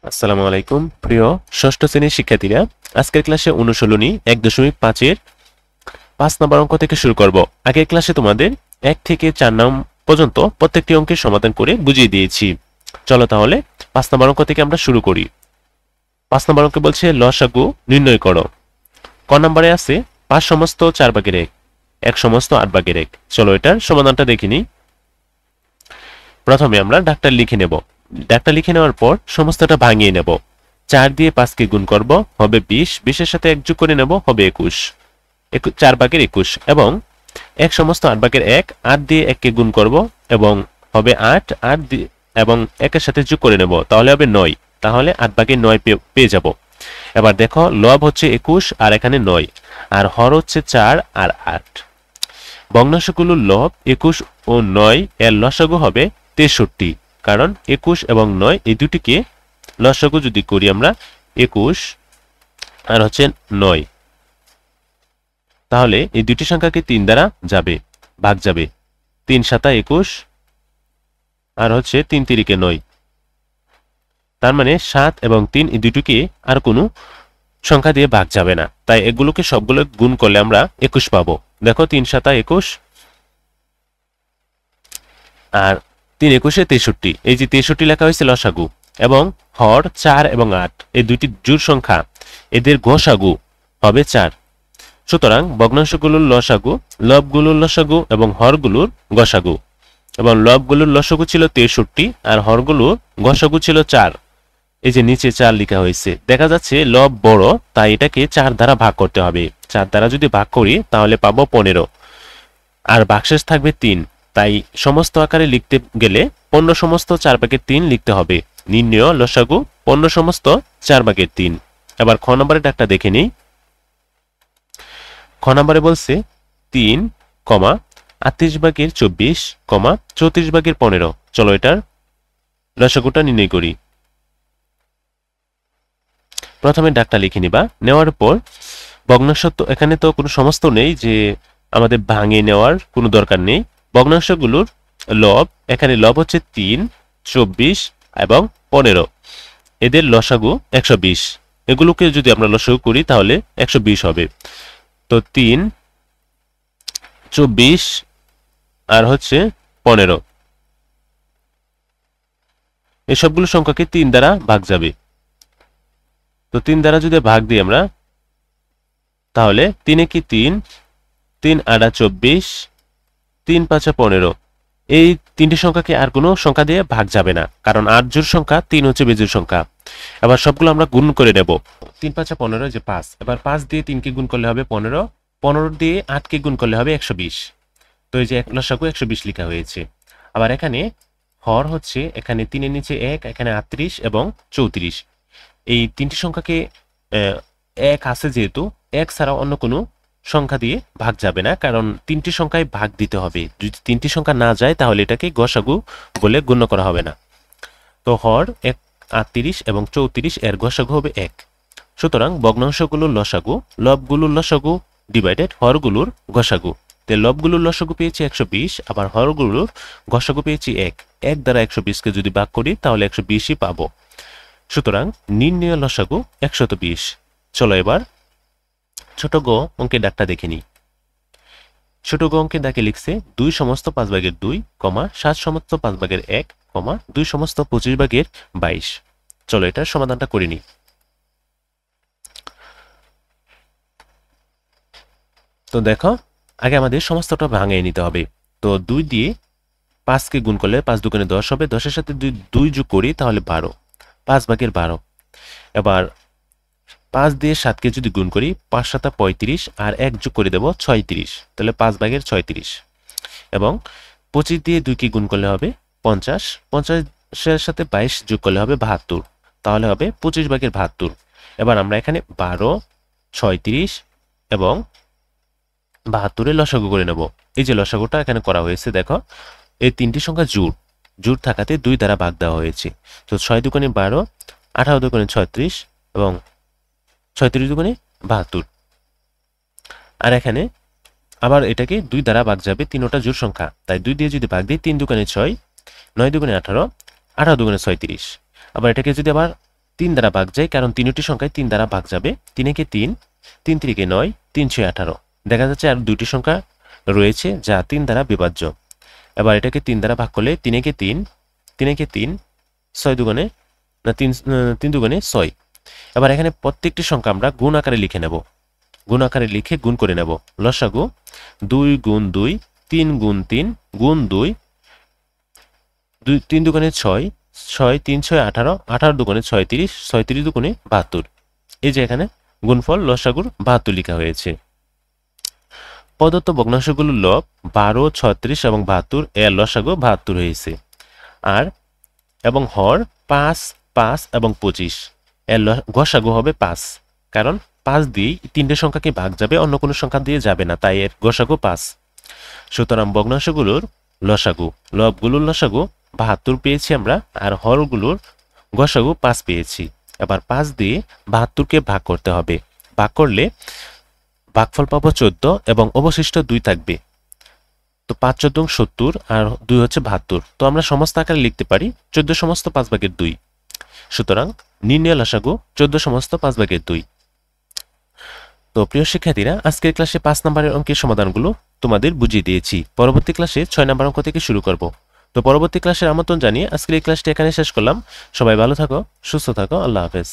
আসসালামু আলাইকুম প্রিয় ষষ্ঠ শ্রেণীর শিক্ষার্থীরা, আজকের ক্লাসে অনুশীলনী 1.5 এর 5 নম্বর অঙ্ক থেকে শুরু করব। আগের ক্লাসে তোমাদের 1 থেকে 4 নম্বর পর্যন্ত প্রত্যেকটি অঙ্কের সমাধান করে বুঝিয়ে দিয়েছি। চলো তাহলে 5 নম্বর অঙ্ক থেকে আমরা শুরু করি। 5 নম্বর অঙ্কে বলছে লসাগু নির্ণয় করো। ক নম্বরে আছে 5 সমস্ত 4 ভাগের 1, 1 সমস্ত 8 ভাগের 1। চলো এটার সমাধানটা দেখে নিই। প্রথমে আমরা ডাকটা লিখে নেব। ডাকটা লিখে নেওয়ার পর সমস্তটা ভাঙিয়ে নেব। 4 দিয়ে 5 কে গুণ করব, হবে 20, 20 এর সাথে 1 যোগ করে নেব, হবে 21, 4 ভাগের 21। এবং 1 সমস্ত 8 ভাগের 1, 8 দিয়ে 1 কে গুণ করব এবং হবে 8, 8 দিয়ে এবং 1 এর সাথে যোগ করে নেব, তাহলে হবে 9। তাহলে 8 ভাগের 9 পেয়ে যাব। এবার দেখো লব হচ্ছে 21 আর এখানে 9, আর হর হচ্ছে 4 আর 8। ভগ্নাংশগুলোর লব 21 ও 9 এর লসাগু হবে 63, কারণ 21 এবং 9 এই দুটিকে লসাগু যদি করি আমরা 21 আর হচ্ছে 9, তাহলে এই দুটি সংখ্যাকে 3 দ্বারা ভাগ যাবে। 3 7 21 আর হচ্ছে 3 3 9, তার মানে 7 এবং 3 এই দুটিকে আর কোনো সংখ্যা দিয়ে ভাগ যাবে না, তাই এগুলোকে সবগুলো গুণ করলে আমরা 21 পাবো। দেখো 3 7 21 আর 3 21 63, এই যে 63 লেখা হয়েছে লসাগু। এবং হর 4 এবং 8 এই দুইটি জোড় সংখ্যা, এদের গসাগু হবে 4। সুতরাং ভগ্নাংশগুলোর লসাগু, লবগুলোর লসাগু এবং হরগুলোর গসাগু। এবং লবগুলোর লসাগু ছিল 63 আর হরগুলোর গসাগু ছিল 4। এই যে নিচে 4 লেখা হয়েছে, দেখা যাচ্ছে লব বড়, তাই এটাকে 4 দ্বারা ভাগ করতে হবে। 4 দ্বারা যদি ভাগ করি তাহলে পাবো 15, আর ভাগশেষ থাকবে 3। তাই সমস্ত আকারে লিখতে গেলে 15 সমস্ত 4 ভাগের 3 লিখতে হবে। নির্ণয় লসাগু 15 সমস্ত 4 ভাগের 3। এবার খ নম্বরের ডাকটা দেখে নিই। খ নম্বরে বলছে 3, 38 ভাগের 24, 34 ভাগের 15। চলো এটার লসাগুটা নির্ণয় করি। প্রথমে ডাকটা লিখে নিবা। নেওয়ার পর ভগ্নাংশ, তো এখানে তো কোনো সমস্ত নেই যে আমাদের ভাঙিয়ে নেওয়ার কোনো দরকার নেই। ভগ্নাংশগুলোর লব, এখানে লব হচ্ছে 3, 24 এবং 15, এদের লসাগু 120। এগুলোকে যদি আমরা লসাগু করি তাহলে 120 হবে। তো 3, 24 আর হচ্ছে 15, এসবগুলো সংখ্যাকে 3 দ্বারা ভাগ যাবে। তো 3 দ্বারা যদি ভাগ দিই আমরা, তাহলে 3 কি 3, 3 8 24, 3 5 15, এই তিনটি সংখ্যাকে আর কোনো সংখ্যা দিয়ে ভাগ যাবে না, কারণ 8 জোড় সংখ্যা, 3 হচ্ছে বেজোড় সংখ্যা। এবার সবগুলো আমরা গুণ করে নেব। 3 5 15, যে 5। এবার 5 দিয়ে 3 কে গুণ করলে হবে 15, 15 দিয়ে 8 কে গুণ করলে হবে 120। তো এই যে এক লসাগু 120 লেখা হয়েছে। আবার এখানে হর হচ্ছে, এখানে 3 এর নিচে 1, এখানে 38 এবং 34। এই তিনটি সংখ্যাকে 1 আছে যেহেতু, 1 ছাড়া অন্য কোনো সংখ্যা দিয়ে ভাগ যাবে না, কারণ 3টি সংখ্যায় ভাগ দিতে হবে। যদি 3টি সংখ্যা না যায় তাহলে এটাকে গসাগু বলে গণ্য করা হবে না। তো হর 38 এবং 34 এর গসাগু হবে 1। সুতরাং ভগ্নাংশগুলোর লসাগু, লবগুলোর লসাগু ডিভাইডেড হরগুলোর গসাগু। তো লবগুলোর লসাগু পেয়েছি 120, আবার হরগুলোর গসাগু পেয়েছি 1। 1 দ্বারা 120কে যদি ভাগ করি তাহলে 120ই পাবো। সুতরাং নির্ণয় লসাগু 120। চলো এবার ছোট গ অঙ্কের ডাকটা দেখে নিই। ছোট গ অঙ্কের ডাকে লিখছে 2 সমস্ত 5 ভাগের 2, 7 সমস্ত 5 ভাগের 1, 2 সমস্ত 25 ভাগের 22। চলো এটার সমাধানটা করে নিই। তো দেখো, আগে আমাদের সমস্তটা ভাঙিয়ে নিতে হবে। তো 2 দিয়ে 5 কে গুণ করলে 5 দুগুণে 10 হবে, 10 এর সাথে 2 যোগ করি তাহলে 12, 5 ভাগের 12। এবার 5 দিয়ে 7 কে যদি গুণ করি, 5 7 35 আর 1 যোগ করে দেব 36, তাহলে 5 ভাগের 36। এবং 25 দিয়ে 2 কে গুণ করলে হবে 50, 50 এর সাথে 22 যোগ করলে হবে 72, তাহলে হবে 25 ভাগের 72। এবার আমরা এখানে 12, 36 এবং 72 এর লসাগু করে নেব। এই যে লসাগুটা এখানে করা হয়েছে, দেখো এই তিনটি সংখ্যা জোড় থাকাতে 2 দ্বারা ভাগ দেওয়া হয়েছে। তো 6 দুগুণে 12, 18 দুগুণে 36 এবং 36 দুগুণে 72। আর এখানে আবার এটাকে 2 দ্বারা ভাগ যাবে, 3টা জোড় সংখ্যা, তাই 2 দিয়ে যদি ভাগ দিই 3 দুগুণে 6, 9 দুগুণে 18, 18 দুগুণে 36। আবার এটাকে যদি আবার 3 দ্বারা ভাগ যায়, কারণ তিনটি সংখ্যায় 3 দ্বারা ভাগ যাবে। 3 একে 3, 3 3 9, 3 6 18। দেখা যাচ্ছে আর দুটি সংখ্যা রয়েছে যা 3 দ্বারা বিভাজ্য। এবার এটাকে 3 দ্বারা ভাগ করলে 3 একে 3, 3 একে 3, 6 দুগুণে না 3 দুগুণে 6। এবার এখানে প্রত্যেকটি সংখ্যা আমরা গুণ আকারে লিখে নেব, গুণ আকারে লিখে গুণ করে নেব। লসাগু 2 গুণ 2, 3 গুণ 3 গুণ 2, 3 দুগুণে 6, 6 3 6 18, 18 দুগুণে 36, 36 দুগুণে 72। এই যে এখানে গুণফল লসাগুর 72 লেখা হয়েছে। প্রদত্ত ভগ্নাংশগুলোর লব 12, 36 এবং 72, এর লসাগু 72 হয়েছে। আর এবং হর 5, 5 এবং 25, এর গসাগু হবে 5, কারণ 5 দিয়ে তিনটে সংখ্যাকে ভাগ যাবে, অন্য কোনো সংখ্যা দিয়ে যাবে না, তাই এর গসাগু 5। সুতরাং ভগ্নাংশগুলোর লসাগু, লবগুলোর লসাগু 72 পেয়েছি আমরা, আর হরগুলোর গসাগু 5 পেয়েছি। এবার 5 দিয়ে 72কে ভাগ করতে হবে। ভাগ করলে ভাগফল পাবো 14 এবং অবশিষ্ট 2 থাকবে। তো 5 14 70 আর 2 হচ্ছে 72। তো আমরা সমস্ত আকারে লিখতে পারি 14 সমস্ত 5/2। সুতরাং নির্ণয় লসাগু 14 সমস্ত 5/2। তো প্রিয় শিক্ষার্থীরা, আজকের ক্লাসে 5 নম্বরের অঙ্কের সমাধানগুলো তোমাদের বুঝিয়ে দিয়েছি। পরবর্তী ক্লাসে 6 নম্বর অঙ্ক থেকে শুরু করব। তো পরবর্তী ক্লাসের আমন্ত্রণ জানিয়ে আজকের এই ক্লাসটি এখানে শেষ করলাম। সবাই ভালো থাকো, সুস্থ থাকো, আল্লাহ হাফেজ।